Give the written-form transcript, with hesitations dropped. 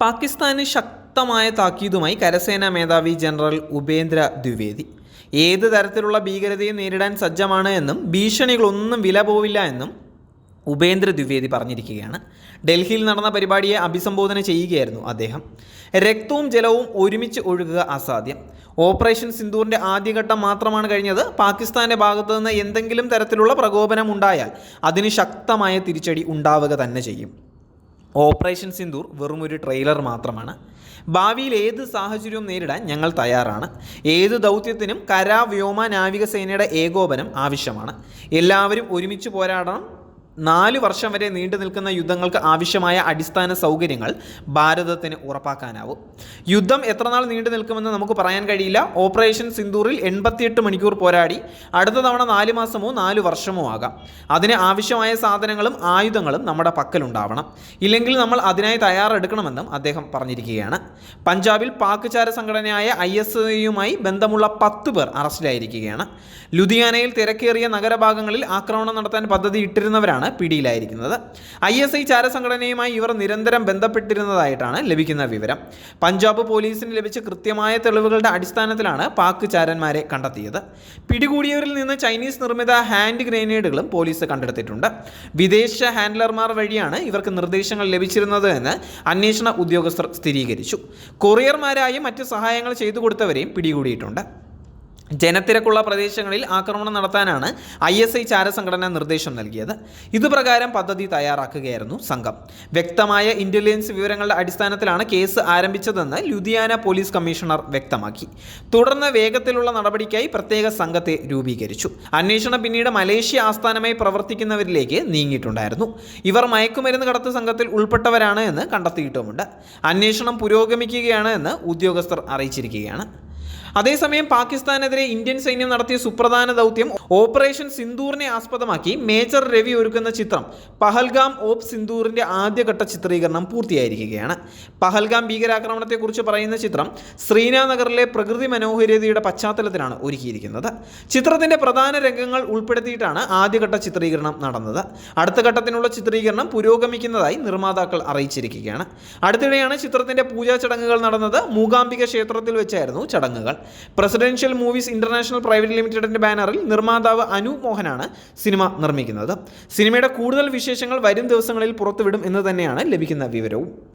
പാകിസ്ഥാന് ശക്തമായ താക്കീതുമായി കരസേനാ മേധാവി ജനറൽ ഉപേന്ദ്ര ദ്വിവേദി ഏത് തരത്തിലുള്ള ഭീകരതയെ നേരിടാൻ സജ്ജമാണ് എന്നും ഭീഷണികളൊന്നും വില പോവില്ല എന്നും ഉപേന്ദ്ര ദ്വിവേദി പറഞ്ഞിരിക്കുകയാണ്. ഡൽഹിയിൽ നടന്ന പരിപാടിയെ അഭിസംബോധന ചെയ്യുകയായിരുന്നു അദ്ദേഹം. രക്തവും ജലവും ഒരുമിച്ച് ഒഴുകുക അസാധ്യം. ഓപ്പറേഷൻ സിന്ദൂറിൻ്റെ ആദ്യഘട്ടം മാത്രമാണ് കഴിഞ്ഞത്. പാകിസ്ഥാൻ്റെ ഭാഗത്തു നിന്ന് എന്തെങ്കിലും തരത്തിലുള്ള പ്രകോപനം ഉണ്ടായാൽ അതിന് ശക്തമായ തിരിച്ചടി ഉണ്ടാവുക തന്നെ ചെയ്യും. ഓപ്പറേഷൻ സിന്ദൂർ വെറുമൊരു ട്രെയിലർ മാത്രമാണ്. ഭാവിയിൽ ഏത് സാഹചര്യവും നേരിടാൻ ഞങ്ങൾ തയ്യാറാണ്. ഏത് ദൗത്യത്തിനും കര, വ്യോമ, നാവികസേനയുടെ ഏകോപനം ആവശ്യമാണ്. എല്ലാവരും ഒരുമിച്ച് പോരാടണം. 4 വർഷം വരെ നീണ്ടു നിൽക്കുന്ന യുദ്ധങ്ങൾക്ക് ആവശ്യമായ അടിസ്ഥാന സൗകര്യങ്ങൾ ഭാരതത്തിന് ഉറപ്പാക്കാനാവും. യുദ്ധം എത്ര നാൾ നീണ്ടു നിൽക്കുമെന്ന് നമുക്ക് പറയാൻ കഴിയില്ല. ഓപ്പറേഷൻ സിന്ദൂറിൽ 88 മണിക്കൂർ പോരാടി അടുത്ത തവണ 4 മാസമോ 4 വർഷമോ ആകാം. അതിന് ആവശ്യമായ സാധനങ്ങളും ആയുധങ്ങളും നമ്മുടെ പക്കലുണ്ടാവണം. ഇല്ലെങ്കിൽ നമ്മൾ അതിനായി തയ്യാറെടുക്കണമെന്നും അദ്ദേഹം പറഞ്ഞിരിക്കുകയാണ്. പഞ്ചാബിൽ പാക് ചാര സംഘടനയായ ISIയുമായി ബന്ധമുള്ള 10 പേർ അറസ്റ്റിലായിരിക്കുകയാണ്. ലുധിയാനയിൽ തിരക്കേറിയ നഗരഭാഗങ്ങളിൽ ആക്രമണം നടത്താൻ പദ്ധതി ഇട്ടിരുന്നവരാണ് പിടിയിലായിരിക്കുന്നത്. ISI ചാരസംഘടനയുമായി ഇവർ നിരന്തരം ബന്ധപ്പെട്ടിരുന്നതായിട്ടാണ് ലഭിക്കുന്ന വിവരം. പഞ്ചാബ് പോലീസിന് ലഭിച്ച കൃത്യമായ തെളിവുകളുടെ അടിസ്ഥാനത്തിലാണ് പാക് ചാരന്മാരെ കണ്ടെത്തിയത്. പിടികൂടിയവരിൽ നിന്ന് ചൈനീസ് നിർമ്മിത ഹാൻഡ് ഗ്രനേഡുകളും പോലീസ് കണ്ടെടുത്തിട്ടുണ്ട്. വിദേശ ഹാൻഡ്ലർമാർ വഴിയാണ് ഇവർക്ക് നിർദ്ദേശങ്ങൾ ലഭിച്ചിരുന്നത് എന്ന് അന്വേഷണ ഉദ്യോഗസ്ഥർ സ്ഥിരീകരിച്ചു. കൊറിയർമാരായും മറ്റ് സഹായങ്ങൾ ചെയ്തു കൊടുത്തവരെയും പിടികൂടിയിട്ടുണ്ട്. ജനത്തിരക്കുള്ള പ്രദേശങ്ങളിൽ ആക്രമണം നടത്താനാണ് ISI ചാരസംഘടന നിർദ്ദേശം നൽകിയത്. ഇതുപ്രകാരം പദ്ധതി തയ്യാറാക്കുകയായിരുന്നു സംഘം. വ്യക്തമായ ഇന്റലിജൻസ് വിവരങ്ങളുടെ അടിസ്ഥാനത്തിലാണ് കേസ് ആരംഭിച്ചതെന്ന് ലുധിയാന പോലീസ് കമ്മീഷണർ വ്യക്തമാക്കി. തുടർന്ന് വേഗത്തിലുള്ള നടപടിക്കായി പ്രത്യേക സംഘത്തെ രൂപീകരിച്ചു. അന്വേഷണം പിന്നീട് മലേഷ്യ ആസ്ഥാനമായി പ്രവർത്തിക്കുന്നവരിലേക്ക് നീങ്ങിയിട്ടുണ്ടായിരുന്നു. ഇവർ മയക്കുമരുന്ന് കടത്ത് സംഘത്തിൽ ഉൾപ്പെട്ടവരാണ് എന്ന് കണ്ടെത്തിയിട്ടുമുണ്ട്. അന്വേഷണം പുരോഗമിക്കുകയാണ് എന്ന് ഉദ്യോഗസ്ഥർ അറിയിച്ചിരിക്കുകയാണ്. അതേസമയം പാകിസ്ഥാനെതിരെ ഇന്ത്യൻ സൈന്യം നടത്തിയ സുപ്രധാന ദൗത്യം ഓപ്പറേഷൻ സിന്ദൂറിനെ ആസ്പദമാക്കി മേജർ രവി ഒരുക്കുന്ന ചിത്രം പഹൽഗാം ഓപ്പ് സിന്ദൂറിൻ്റെ ആദ്യഘട്ട ചിത്രീകരണം പൂർത്തിയായിരിക്കുകയാണ്. പഹൽഗാം ഭീകരാക്രമണത്തെക്കുറിച്ച് പറയുന്ന ചിത്രം ശ്രീനഗറിലെ പ്രകൃതി മനോഹാരിതയുടെ പശ്ചാത്തലത്തിലാണ് ഒരുക്കിയിരിക്കുന്നത്. ചിത്രത്തിൻ്റെ പ്രധാന രംഗങ്ങൾ ഉൾപ്പെടുത്തിയിട്ടാണ് ആദ്യഘട്ട ചിത്രീകരണം നടന്നത്. അടുത്ത ഘട്ടത്തിനുള്ള ചിത്രീകരണം പുരോഗമിക്കുന്നതായി നിർമ്മാതാക്കൾ അറിയിച്ചിരിക്കുകയാണ്. അടുത്തിടെയാണ് ചിത്രത്തിൻ്റെ പൂജാ ചടങ്ങുകൾ നടന്നത്. മൂകാംബിക ക്ഷേത്രത്തിൽ വെച്ചായിരുന്നു ചടങ്ങുകൾ. പ്രസിഡൻഷ്യൽ മൂവീസ് ഇന്റർനാഷണൽ പ്രൈവറ്റ് ലിമിറ്റഡിന്റെ ബാനറിൽ നിർമ്മാതാവ് അനൂപ് മോഹനാണ് സിനിമ നിർമ്മിക്കുന്നത്. സിനിമയുടെ കൂടുതൽ വിശേഷങ്ങൾ വരും ദിവസങ്ങളിൽ പുറത്തുവിടും എന്ന് തന്നെയാണ് ലഭിക്കുന്ന വിവരവും.